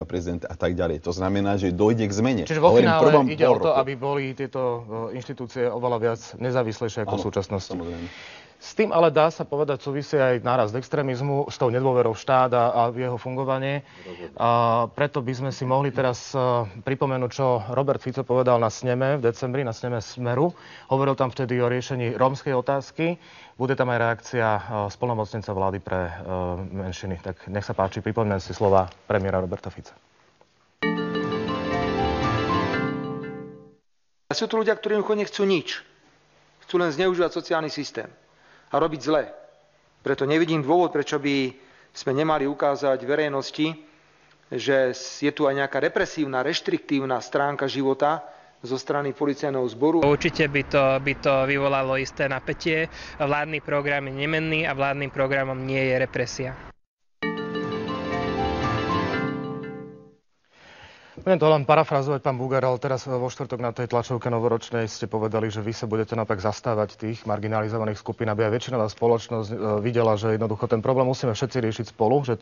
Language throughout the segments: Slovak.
prezident a tak ďalej. To znamená, že dojde k zmene. Čiže vo finále ide o to, aby boli tieto inštitúcie oveľa viac nezávislejšie ako v súčasnosti. Samozrejme. S tým ale dá sa povedať, súvisí aj nárast extrémizmu, s tou nedôverou v štát a v jeho fungovanie. Preto by sme si mohli teraz pripomenúť, čo Robert Fico povedal na sneme v decembri, na sneme Smeru. Hovoril tam vtedy o riešení rómskej otázky. Bude tam aj reakcia splnomocnenca vlády pre menšiny. Tak nech sa páči, pripomínam si slova premiéra Roberta Fica. Sú tu ľudia, ktorí nechcú nič. Chcú len zneužívať sociálny systém a robiť zle. Preto nevidím dôvod, prečo by sme nemali ukázať verejnosti, že je tu aj nejaká represívna, reštriktívna stránka života zo strany policajného zboru. Určite by to vyvolalo isté napätie. Vládny program je nemenný a vládnym programom nie je represia. Budem to len parafrazovať, pán Búgar, ale teraz vo štvrtok na tej tlačovke novoročnej ste povedali, že vy sa budete naopak zastávať tých marginalizovaných skupín, aby aj väčšinová spoločnosť videla, že jednoducho ten problém musíme všetci riešiť spolu, že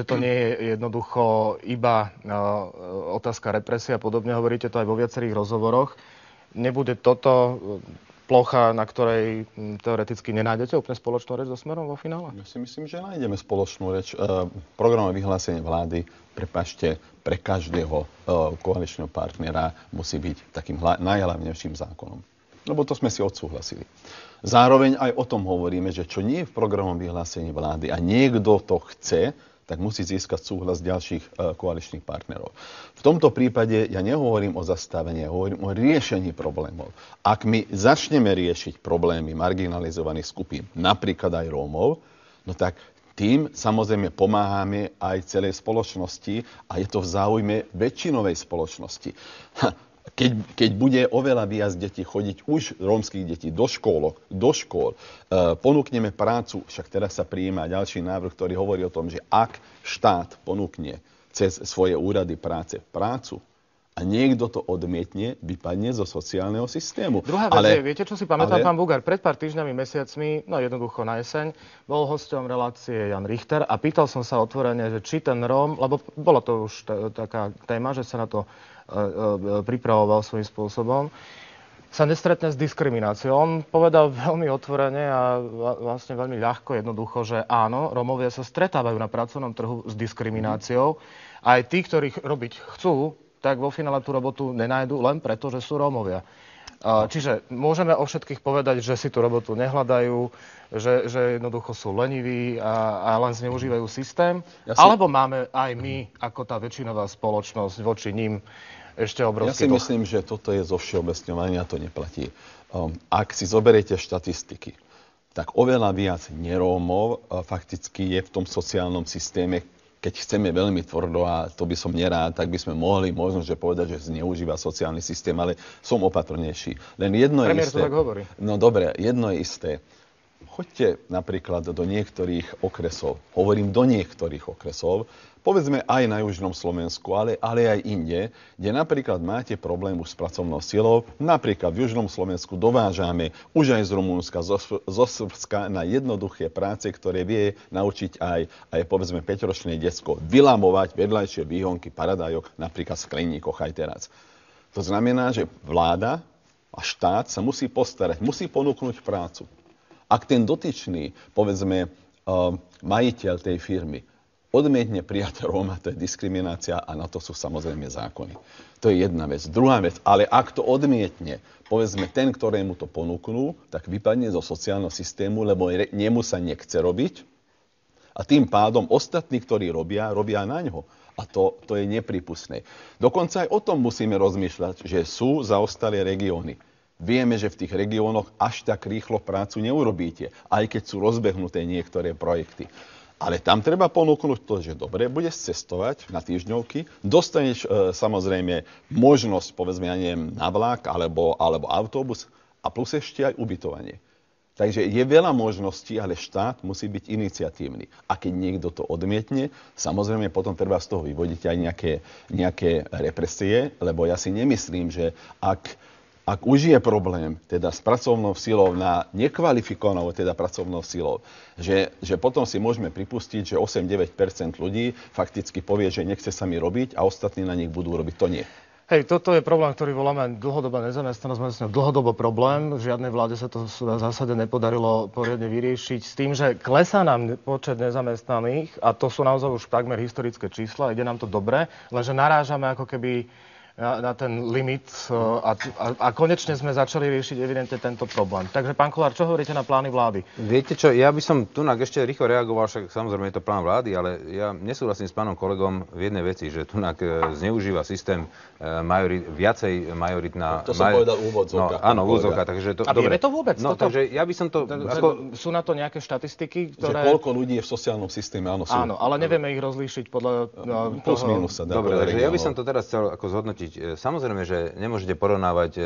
to nie je jednoducho iba otázka represie a podobne. Hovoríte to aj vo viacerých rozhovoroch. Nebude toto plocha, na ktorej teoreticky nenájdete úplne spoločnú reč so Smerom vo finále? Ja si myslím, že nájdeme spoločnú reč. Programové vyhlásenie vlády, prepáčte, pre každého koaličného partnera musí byť takým najhlavnejším zákonom. Lebo to sme si odsúhlasili. Zároveň aj o tom hovoríme, že čo nie je v programovom vyhlásení vlády a niekto to chce, tak musí získať súhlas ďalších koaličných partnerov. V tomto prípade ja nehovorím o zastavení, ja hovorím o riešení problémov. Ak my začneme riešiť problémy marginalizovaných skupín, napríklad aj Rómov, no tak tým samozrejme pomáhame aj celej spoločnosti a je to v záujme väčšinovej spoločnosti. Keď bude oveľa viac detí chodiť, už rómskych detí, do škôl, ponúkneme prácu, však teraz sa prijíma ďalší návrh, ktorý hovorí o tom, že ak štát ponúkne cez svoje úrady prácu a niekto to odmietne, vypadne zo sociálneho systému. Druhá vec je, viete, čo si pamätám, pán Búgar? Pred pár týždňami, mesiacmi, no jednoducho na jeseň, bol hosťom relácie Jan Richter a pýtal som sa otvorene, že či ten Róm, lebo bola to už taká téma, že sa na to pripravoval svojím spôsobom, sa nestretne s diskrimináciou. On povedal veľmi otvorene a vlastne veľmi ľahko, jednoducho, že áno, Rómovia sa stretávajú na pracovnom trhu s diskrimináciou. Aj tí, ktorí robiť chcú, tak vo finále tú robotu nenájdu len preto, že sú Rómovia. Čiže môžeme o všetkých povedať, že si tú robotu nehľadajú, že jednoducho sú leniví a len zneužívajú systém. Alebo máme aj my, ako tá väčšinová spoločnosť, voči ním ešte obrovský dlh. Ja si myslím, že toto je zo všeobecňovania, to neplatí. Ak si zoberiete štatistiky, tak oveľa viac nerómov fakticky je v tom sociálnom systéme. Keď chceme veľmi tvrdo, a to by som nerád, tak by sme mohli možno že povedať, že zneužíva sociálny systém, ale som opatrnejší. Len jedno je isté. Premiér to tak hovorí. No dobre, jedno je isté. Choďte napríklad do niektorých okresov. Hovorím do niektorých okresov. Povedzme aj na južnom Slovensku, ale aj inde, kde napríklad máte problém už s pracovnou silou. Napríklad v južnom Slovensku dovážame už aj z Rumunska, zo Srbska na jednoduché práce, ktoré vie naučiť aj povedzme 5-ročné decko vylamovať vedľajšie výhonky paradajok, napríklad v skleníkoch aj teraz. To znamená, že vláda a štát sa musí postarať, musí ponúknuť prácu. Ak ten dotyčný, povedzme, majiteľ tej firmy odmietne prijať Róma, to je diskriminácia a na to sú samozrejme zákony. To je jedna vec. Druhá vec, ale ak to odmietne, povedzme ten, ktorému to ponúknú, tak vypadne zo sociálneho systému, lebo nemu sa nechce robiť a tým pádom ostatní, ktorí robia na ňo. A to je nepripustné. Dokonca aj o tom musíme rozmýšľať, že sú zaostalé regióny. Vieme, že v tých regiónoch až tak rýchlo prácu neurobíte, aj keď sú rozbehnuté niektoré projekty. Ale tam treba ponúknuť to, že dobre, budeš cestovať na týždňovky, dostaneš samozrejme možnosť, povedzme, ja neviem, na vlak alebo autobus a plus ešte aj ubytovanie. Takže je veľa možností, ale štát musí byť iniciatívny. A keď niekto to odmietne, samozrejme potom treba z toho vyvodiť aj nejaké represie, lebo ja si nemyslím, že ak ak už je problém teda s pracovnou silou na nekvalifikovanou teda pracovnou silou, že potom si môžeme pripustiť, že 8-9% ľudí fakticky povie, že nechce sa mi robiť a ostatní na nich budú robiť. To nie. Hej, toto je problém, ktorý voláme dlhodobá nezamestnanosť, dlhodobo problém. V žiadnej vláde sa to v zásade nepodarilo poriadne vyriešiť s tým, že klesá nám počet nezamestnaných a to sú naozaj už takmer historické čísla, ide nám to dobre, lenže narážame ako keby na ten limit a konečne sme začali riešiť evidentne tento problém. Takže, pán Kollár, čo hovoríte na plány vlády? Viete čo, ja by som tunak ešte rýchlo reagoval, však samozrejme je to plán vlády, ale ja nesúhlasím s pánom kolegom v jednej veci, že tunak zneužíva systém viacej majoritná... To som povedal úvodzovka. No, áno, úvodzovka, takže to... A vieme to vôbec? No, takže ja by som to... Sú na to nejaké štatistiky, ktoré... Že koľko ľudí je v sociálnom systéme, áno, sú. Áno, ale nevieme ich rozlíšiť podľa plus minus sa dá. Dobre, takže ja by som to teraz chcel ako zhodnotiť. Samozrejme, že nemôžete porovnávať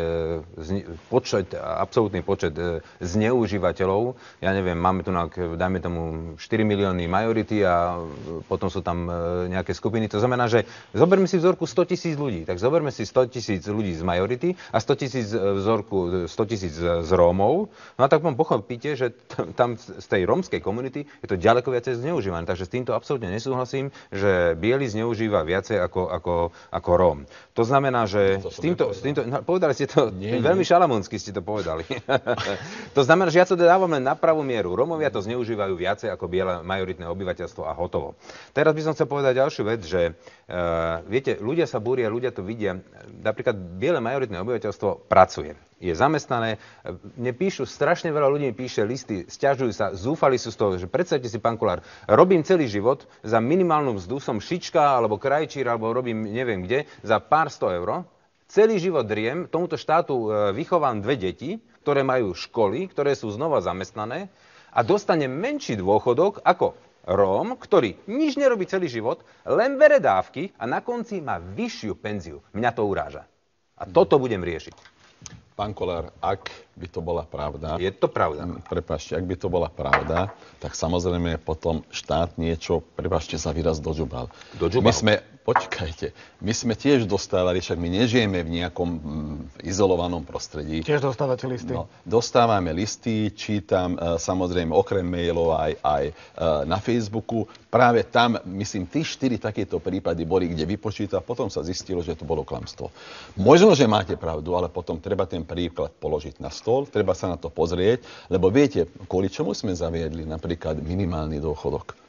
absolútny počet zneužívateľov. Ja neviem, máme tu, dajme tomu, 4 milióny majority a potom sú tam nejaké skupiny. To znamená, že zoberme si vzorku 100 000 ľudí. Tak zoberme si 100 000 ľudí z majority a 100 000 vzorku 100 000 z Rómov. No a tak potom pochopíte, že tam z tej rómskej komunity je to ďaleko viacej zneužívané. Takže s týmto absolútne nesúhlasím, že biely zneužíva viacej ako Róm. To znamená, že s týmto povedali ste to, veľmi šalamúnsky ste to povedali. To znamená, že ja to dávam len na pravú mieru. Rómovia to zneužívajú viacej ako biele majoritné obyvateľstvo a hotovo. Teraz by som chcel povedať ďalšiu vec, že viete, ľudia sa búria, ľudia to vidia. Napríklad biele majoritné obyvateľstvo pracuje. Je zamestnané, mne píšu, strašne veľa ľudí mi píše listy, sťažujú sa, zúfali sú z toho, že predstavte si, pán Kollár, robím celý život, za minimálnu mzdu som šička, alebo krajčír, alebo robím neviem kde, za pár 100 eur, celý život driem, tomuto štátu vychovám 2 deti, ktoré majú školy, ktoré sú znova zamestnané a dostane menší dôchodok ako Róm, ktorý nič nerobí celý život, len bere dávky a na konci má vyššiu penziu. Mňa to uráža. A toto budem riešiť. Pán Kollár, ak by to bola pravda... Je to pravda. Prepáčte, ak by to bola pravda, tak samozrejme potom štát niečo, prepáčte za výraz, dožubal. Počkajte, my sme tiež dostávali, však my nežijeme v nejakom izolovanom prostredí. Tiež dostávate listy? No, dostávame listy, čítam samozrejme okrem mailov aj na Facebooku. Práve tam, myslím, 3-4 takéto prípady boli, kde vypočítal, potom sa zistilo, že to bolo klamstvo. Možno, že máte pravdu, ale potom treba ten príklad položiť na stôl, treba sa na to pozrieť, lebo viete, kvôli čomu sme zaviedli napríklad minimálny dôchodok?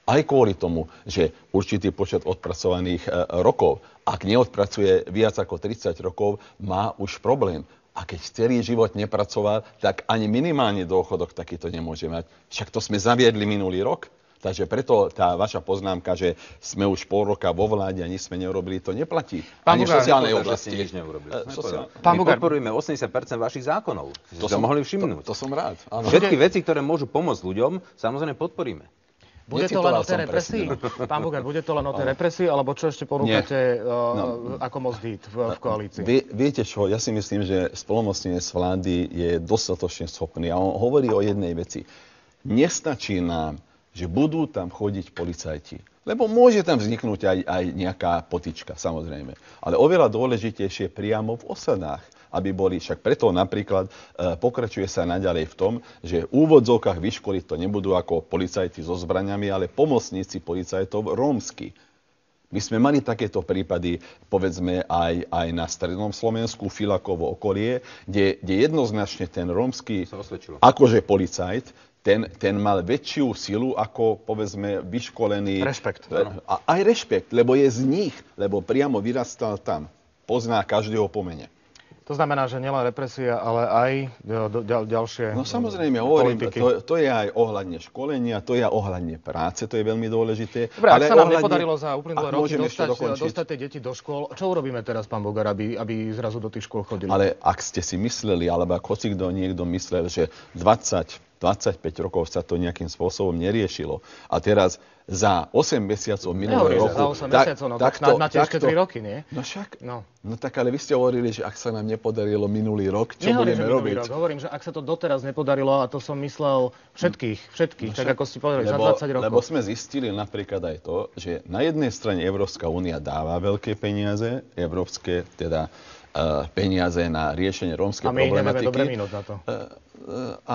Aj kvôli tomu, že určitý počet odpracovaných rokov, ak neodpracuje viac ako 30 rokov, má už problém. A keď celý život nepracoval, tak ani minimálny dôchodok takýto nemôže mať. Však to sme zaviedli minulý rok. Takže preto tá vaša poznámka, že sme už pol roka vo vláde a nič sme neurobili, to neplatí. Ani v sociálnej oblasti. Nič neurobili. My podporujeme 80% vašich zákonov. To som mohli všimnúť. To som rád. Áno. Všetky veci, ktoré môžu pomôcť ľuďom, samozrejme podporíme. Bude to len o tej represii? Pán Bugár, bude to len o tej represii, alebo čo ešte ponúkate ako most hit v koalícii? Viete čo, ja si myslím, že splnomocnenec vlády je dostatočne schopný. A on hovorí o jednej veci. Nestačí nám, že budú tam chodiť policajti. Lebo môže tam vzniknúť aj nejaká potička, samozrejme. Ale oveľa dôležitejšie priamo v osadách, aby boli, však preto napríklad pokračuje sa naďalej v tom, že v úvodzovkách vyškoliť to nebudú ako policajti so zbraňami, ale pomocníci policajtov rómsky. My sme mali takéto prípady, povedzme, aj na strednom Slovensku, Filakovo okolie, kde jednoznačne ten rómsky, akože policajt, ten mal väčšiu silu ako, povedzme, vyškolený... Rešpekt. Aj rešpekt, lebo je z nich, lebo priamo vyrastal tam. Pozná každého po mene. To znamená, že nielen represia, ale aj ďalšie No samozrejme, hovorím, to je aj ohľadne školenia, to je aj ohľadne práce, to je veľmi dôležité. Dobre, ale ak sa nám nepodarilo za uplynulé roky dostať tie deti do škôl, čo urobíme teraz, pán Bugár, aby zrazu do tých škôl chodili? Ale ak ste si mysleli, alebo ak niekto myslel, že 25 rokov sa to nejakým spôsobom neriešilo a teraz za 8 mesiacov minulého roku... Za 8 mesiacov, no tak máte ešte 3 roky, nie? No však, no tak ale vy ste hovorili, že ak sa nám nepodarilo minulý rok, čo budeme robiť? Hovorím, že ak sa to doteraz nepodarilo, a to som myslel všetkých, no tak ako ste povedali, za 20 rokov. Lebo sme zistili napríklad aj to, že na jednej strane Európska únia dáva veľké peniaze, európske, teda peniaze na riešenie rómskej problematiky. A my nevieme dobre minúť na to. A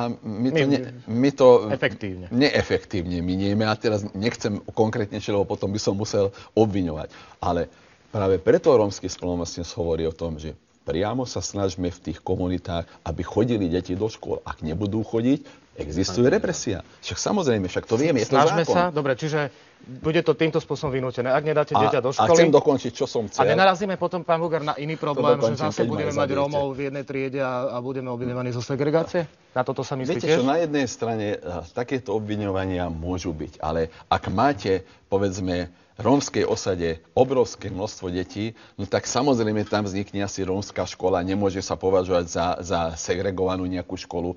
my to efektívne. Neefektívne minieme. A teraz nechcem konkrétnejšie, lebo potom by som musel obviňovať. Ale práve preto rómsky splnomocnenec hovorí o tom, že priamo sa snažme v tých komunitách, aby chodili deti do škôl. Ak nebudú chodiť, existuje represia. Však samozrejme, však to vieme, je to zákon. Snažme sa, dobre, čiže bude to týmto spôsobom vynútené. Ak nedáte dieťa do školy... A chcem dokončiť, čo som chcel. A nenarazíme potom, pán Bugar, na iný problém, že zase budeme mať Rómov v jednej triede a budeme obviňovaní zo segregácie? Na toto sa myslíte? Viete čo, na jednej strane takéto obviňovania môžu byť, ale ak máte, povedzme, rómskej osade obrovské množstvo detí, no tak samozrejme tam vznikne asi rómska škola, nemôže sa považovať za segregovanú nejakú školu,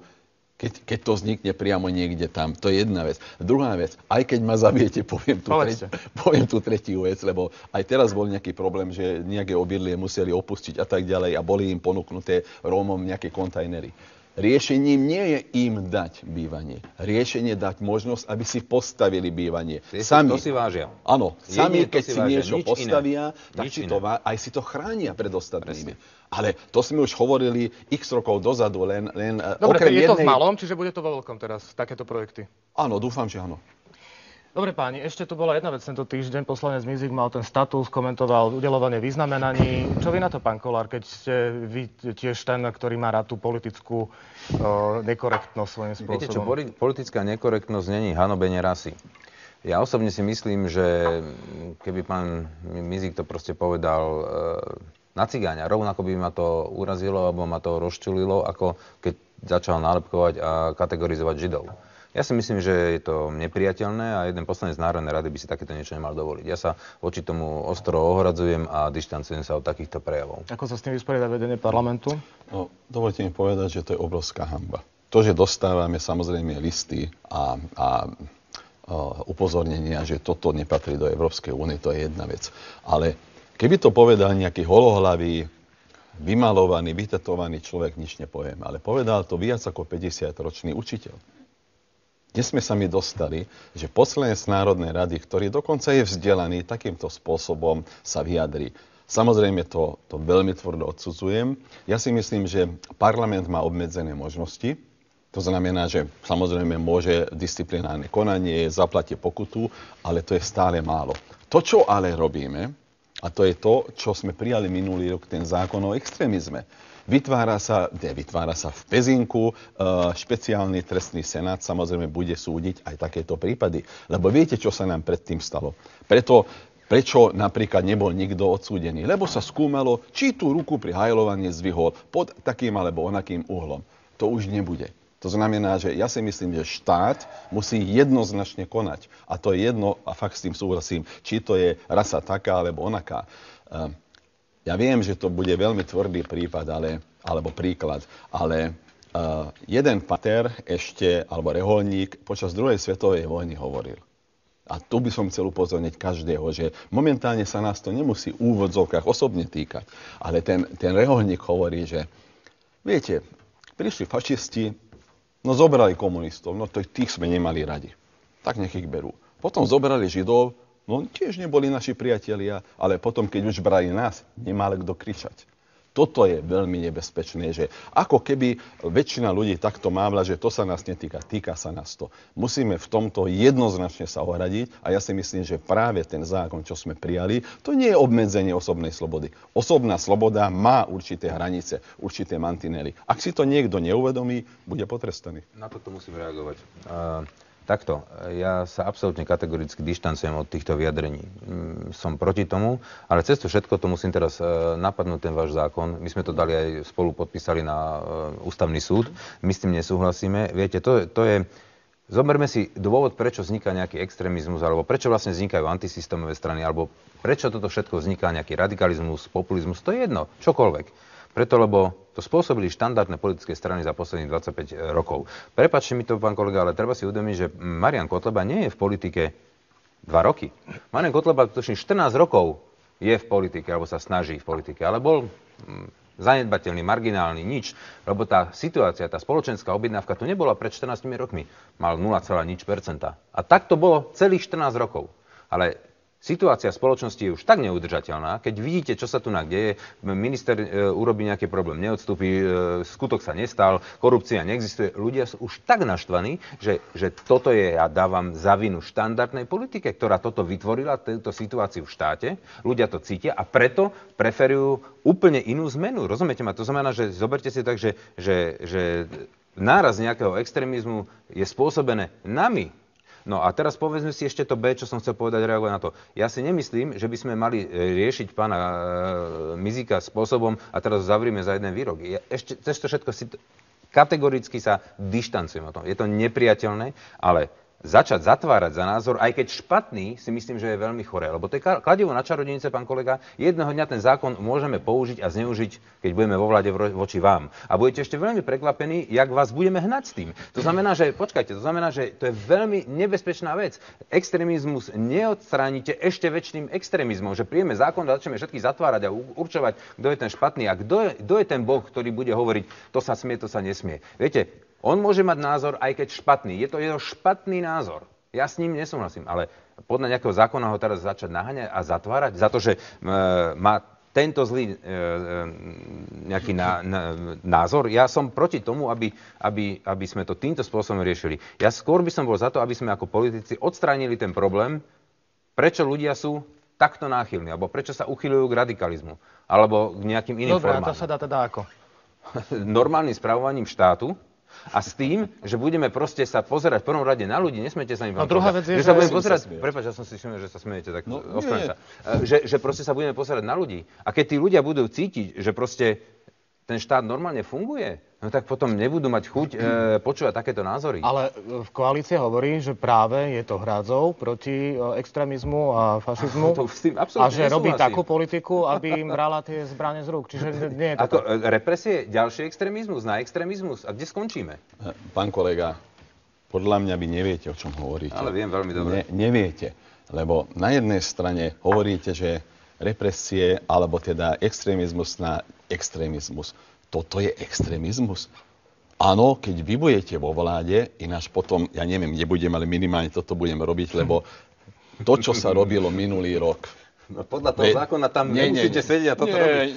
keď to vznikne priamo niekde tam. To je jedna vec. Druhá vec, aj keď ma zabijete, poviem tú tretiu vec, lebo aj teraz bol nejaký problém, že nejaké obydlie museli opustiť a tak ďalej a boli im ponúknuté Rómom nejaké kontajnery. Riešením nie je im dať bývanie. Riešenie dať možnosť, aby si postavili bývanie. Sami. To si vážia. Áno, sami, keď si niečo postavia, tak si to, aj si to chránia pred ostatnými. Presne. Ale to sme už hovorili x rokov dozadu, len dobre, okrem je to v malom, čiže bude to vo veľkom teraz, takéto projekty? Áno, dúfam, že áno. Dobre páni, ešte tu bola jedna vec tento týždeň. Poslanec Mizik mal ten status, komentoval udeľovanie vyznamenaní. Čo vy na to, pán Kollár, keď ste vy tiež ten, ktorý má rád tú politickú nekorektnosť svojím spôsobom? Viete čo, politická nekorektnosť není hanobenie rasy. Ja osobne si myslím, že keby pán Mizik to proste povedal na cigáňa, rovnako by ma to urazilo, alebo ma to rozčulilo, ako keď začal nálepkovať a kategorizovať Židov. Ja si myslím, že je to nepriateľné a jeden poslanec Národnej rady by si takéto niečo nemal dovoliť. Ja sa voči tomu ostro ohradzujem a dištancujem sa od takýchto prejavov. Ako sa s tým vysporiada vedenie parlamentu? No, dovolte mi povedať, že to je obrovská hanba. To, že dostávame samozrejme listy a upozornenia, že toto nepatrí do Európskej únie, to je jedna vec. Ale keby to povedal nejaký holohlavý, vymalovaný, vytetovaný človek, nič nepoviem. Ale povedal to viac ako 50-ročný učiteľ. Dnes sme sa mi dostali, že poslanec Národnej rady, ktorý dokonca je vzdelaný, takýmto spôsobom sa vyjadrí. Samozrejme to veľmi tvrdo odsudzujem. Ja si myslím, že parlament má obmedzené možnosti. To znamená, že samozrejme môže disciplinárne konanie, zaplatie pokutu, ale to je stále málo. To, čo ale robíme, a to je to, čo sme prijali minulý rok, ten zákon o extrémizme. Vytvára sa v Pezinku, špeciálny trestný senát samozrejme bude súdiť aj takéto prípady. Lebo viete, čo sa nám predtým stalo? Prečo napríklad nebol nikto odsúdený? Lebo sa skúmalo, či tú ruku pri hajlovaní zdvihol pod takým alebo onakým uhlom. To už nebude. To znamená, že ja si myslím, že štát musí jednoznačne konať. A to je jedno, a fakt s tým súhlasím, či to je rasa taká alebo onaká. Ja viem, že to bude veľmi tvrdý prípad, alebo príklad, ale jeden pater ešte, alebo reholník, počas druhej svetovej vojny hovoril. A tu by som chcel upozorniť každého, že momentálne sa nás to nemusí v úvodzovkách osobne týkať. Ale ten reholník hovorí, že viete, prišli fašisti, no zobrali komunistov, no to tých sme nemali radi. Tak nech ich berú. Potom zobrali Židov, no tiež neboli naši priatelia, ale potom, keď už brali nás, nemal kto kričať. Toto je veľmi nebezpečné, že ako keby väčšina ľudí takto mávla, že to sa nás netýka, týka sa nás to. Musíme v tomto jednoznačne sa ohradiť a ja si myslím, že práve ten zákon, čo sme prijali, to nie je obmedzenie osobnej slobody. Osobná sloboda má určité hranice, určité mantinely. Ak si to niekto neuvedomí, bude potrestaný. Na toto musím reagovať. Takto, ja sa absolútne kategoricky dištancujem od týchto vyjadrení. Som proti tomu, ale cez to všetko to musím teraz napadnúť ten váš zákon. My sme to dali aj spolu podpísali na ústavný súd. My s tým nesúhlasíme. Viete, to je... Zoberme si dôvod, prečo vzniká nejaký extrémizmus, alebo prečo vlastne vznikajú antisystémové strany, alebo prečo toto všetko vzniká nejaký radikalizmus, populizmus. To je jedno, čokoľvek. Preto, lebo to spôsobili štandardné politické strany za posledných 25 rokov. Prepáčte mi to, pán kolega, ale treba si uvedomiť, že Marian Kotleba nie je v politike 2 roky. Marian Kotleba točne 14 rokov je v politike, alebo sa snaží v politike, ale bol zanedbateľný, marginálny, nič. Lebo tá situácia, tá spoločenská objednávka tu nebola pred 14 rokmi. Mal 0,0%. A tak to bolo celých 14 rokov. Ale Situácia v spoločnosti je už tak neudržateľná, keď vidíte, čo sa tu deje, minister urobí nejaký problém, neodstúpi, skutok sa nestal, korupcia neexistuje. Ľudia sú už tak naštvaní, že toto je, ja dávam za vinu štandardnej politike, ktorá toto vytvorila, túto situáciu v štáte. Ľudia to cítia a preto preferujú úplne inú zmenu. Rozumiete ma? To znamená, že zoberte si tak, že náraz nejakého extrémizmu je spôsobené nami. No a teraz povedzme si ešte to B, čo som chcel povedať, reagovať na to. Ja si nemyslím, že by sme mali riešiť pána Mizika spôsobom a teraz ho zavrieme za jeden výrok. Ešte cez to všetko kategoricky sa dištancujem o tom. Je to nepriateľné, ale začať zatvárať za názor, aj keď špatný, si myslím, že je veľmi choré. Lebo to je kladivo na čarodejnice, pán kolega. Jedného dňa ten zákon môžeme použiť a zneužiť, keď budeme vo vláde voči vám. A budete ešte veľmi prekvapení, jak vás budeme hnať s tým. To znamená, že, počkajte, to je veľmi nebezpečná vec. Extrémizmus neodstránite ešte väčším extrémizmom, že príjeme zákon a začneme všetky zatvárať a určovať, kto je ten špatný a kto je ten Boh, ktorý bude hovoriť, to sa smie, to sa nesmie. Viete, on môže mať názor, aj keď špatný. Je to jeho špatný názor. Ja s ním nesúhlasím, ale podľa nejakého zákona ho teraz začať naháňať a zatvárať za to, že má tento zlý nejaký názor. Ja som proti tomu, aby sme to týmto spôsobom riešili. Ja skôr by som bol za to, aby sme ako politici odstránili ten problém, prečo ľudia sú takto náchylní, alebo prečo sa uchyľujú k radikalizmu, alebo k nejakým iným formám. Dobre, a to sa dá teda ako? Normálnym spravovaním štátu, a s tým, že budeme proste sa pozerať v prvom rade na ľudí, nesmiete sa im... No druhá vec je, že sa budeme pozerať... Prepáč, ja som si všimol, že sa smejete, tak ospravedlňujem sa. Že proste sa budeme pozerať na ľudí. A keď tí ľudia budú cítiť, že proste ten štát normálne funguje, no tak potom nebudú mať chuť počúvať takéto názory. Ale koalícia hovorí, že práve je to hrádzou proti extrémizmu a fašizmu a že robí takú politiku, aby im brala tie zbrane z rúk. Čiže nie je to tak. Represie, ďalší extrémizmus, na extrémizmus. A kde skončíme? Pán kolega, podľa mňa vy neviete, o čom hovoríte. Ale viem veľmi dobre. Neviete, lebo na jednej strane hovoríte, že represie, alebo teda extrémizmus na extrémizmus. Toto je extrémizmus? Áno, keď vy budete vo vláde, ináč potom, ja neviem, nebudem, ale minimálne toto budem robiť, lebo to, čo sa robilo minulý rok... No podľa toho zákona tam nemusíte sedieť a toto robiť.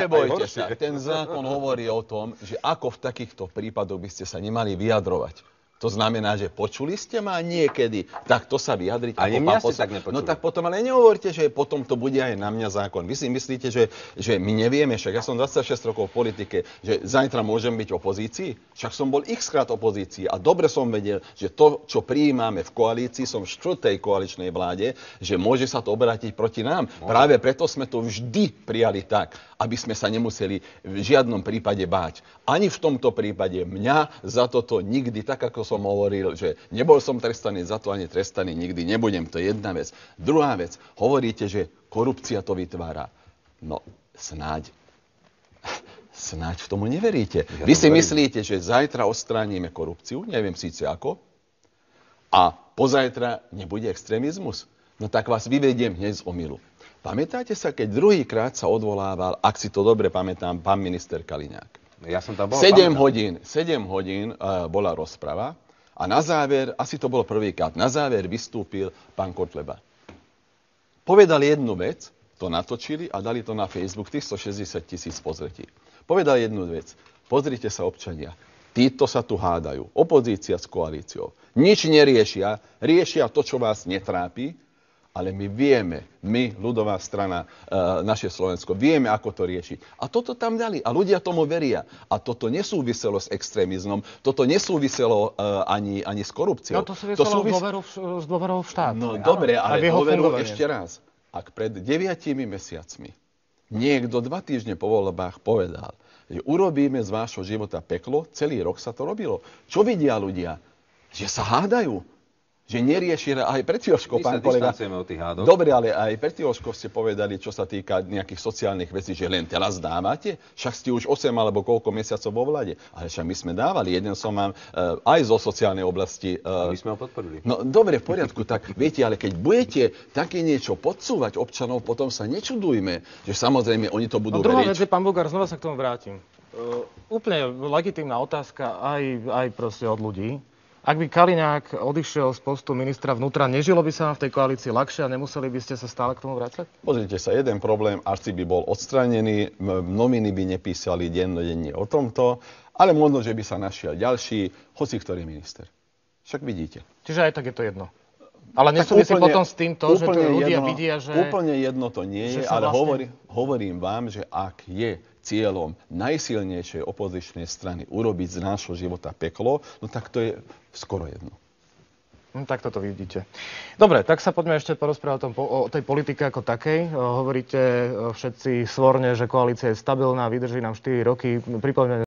Nebojte sa. Ten zákon hovorí o tom, že ako v takýchto prípadoch by ste sa nemali vyjadrovať. To znamená, že počuli ste ma niekedy, tak to sa vyjadriť. A mňa ste tak nepočuli. No tak potom ale nehovorte, že potom to bude aj na mňa zákon. Vy si myslíte, že my nevieme, však ja som 26 rokov v politike, že zajtra môžem byť v opozícii? Však som bol x-krát opozícii a dobre som vedel, že to, čo prijímame v koalícii, som v 4. koaličnej vláde, že môže sa to obrátiť proti nám. Práve preto sme to vždy prijali tak, aby sme sa nemuseli v žiadnom prípade báť. Ani v tomto prípade mňa za toto nikdy, tak ako som hovoril, že nebol som trestaný za to, ani trestaný nikdy nebudem. To je jedna vec. Druhá vec, hovoríte, že korupcia to vytvára. No, snáď v tomu neveríte. Vy si myslíte, že zajtra odstránime korupciu, neviem síce ako, a pozajtra nebude extrémizmus? No tak vás vyvediem hneď z omylu. Pamätáte sa, keď druhýkrát sa odvolával, ak si to dobre pamätám, pán minister Kaliňák? Ja som tam bol. 7 hodín bola rozprava a na záver, asi to bolo prvýkrát, na záver vystúpil pán Kotleba. Povedal jednu vec, to natočili a dali to na Facebook, 360 000 pozretí. Povedal jednu vec, pozrite sa občania, títo sa tu hádajú, opozícia s koalíciou. Nič neriešia, riešia to, čo vás netrápi, ale my vieme, ľudová strana, naše Slovensko, vieme, ako to riešiť. A toto tam dali. A ľudia tomu veria. A toto nesúviselo s extrémizmom, toto nesúviselo ani s korupciou. No to súviselo s dôverou v štát. No dobre, ale dôveru ešte raz. Ak pred 9 mesiacmi niekto 2 týždne po voľbách povedal, že urobíme z vášho života peklo, celý rok sa to robilo. Čo vidia ľudia? Že sa hádajú. Že nerieši, aj pred Jožkou, pán kolega. Od tých hádok. Dobre, ale aj pred Jožkou ste povedali, čo sa týka nejakých sociálnych vecí, že len teraz dávate. Však ste už 8 alebo koľko mesiacov vo vlade. Ale však my sme dávali. Jeden som vám aj zo sociálnej oblasti. My sme ho podporili. No dobre, v poriadku. Tak viete, ale keď budete také niečo podsúvať občanov, potom sa nečudujme, že samozrejme oni to budú veriť. Druhá vec je, pán Bugár, znova sa k tomu vrátim. Úplne legitímna otázka aj proste od ľudí. Ak by Kaliňák odišiel z postu ministra vnútra, nežilo by sa vám v tej koalícii ľahšie a nemuseli by ste sa stále k tomu vrácať? Pozrite sa, jeden problém, asi by bol odstranený, noviny by nepísali dennodenne o tomto, ale možno, že by sa našiel ďalší, hoci ktorý minister. Však vidíte. Čiže aj tak je to jedno. Ale nesúvisí potom s týmto, že to ľudia vidia, že... Úplne jedno to nie je, ale hovorím vám, že ak je cieľom najsilnejšej opozičnej strany urobiť z nášho života peklo, no tak to je skoro jedno. Tak toto vidíte. Dobre, tak sa poďme ešte porozprávať o tej politike ako takej. Hovoríte všetci svorne, že koalícia je stabilná, vydrží nám 4 roky. Pripomínam,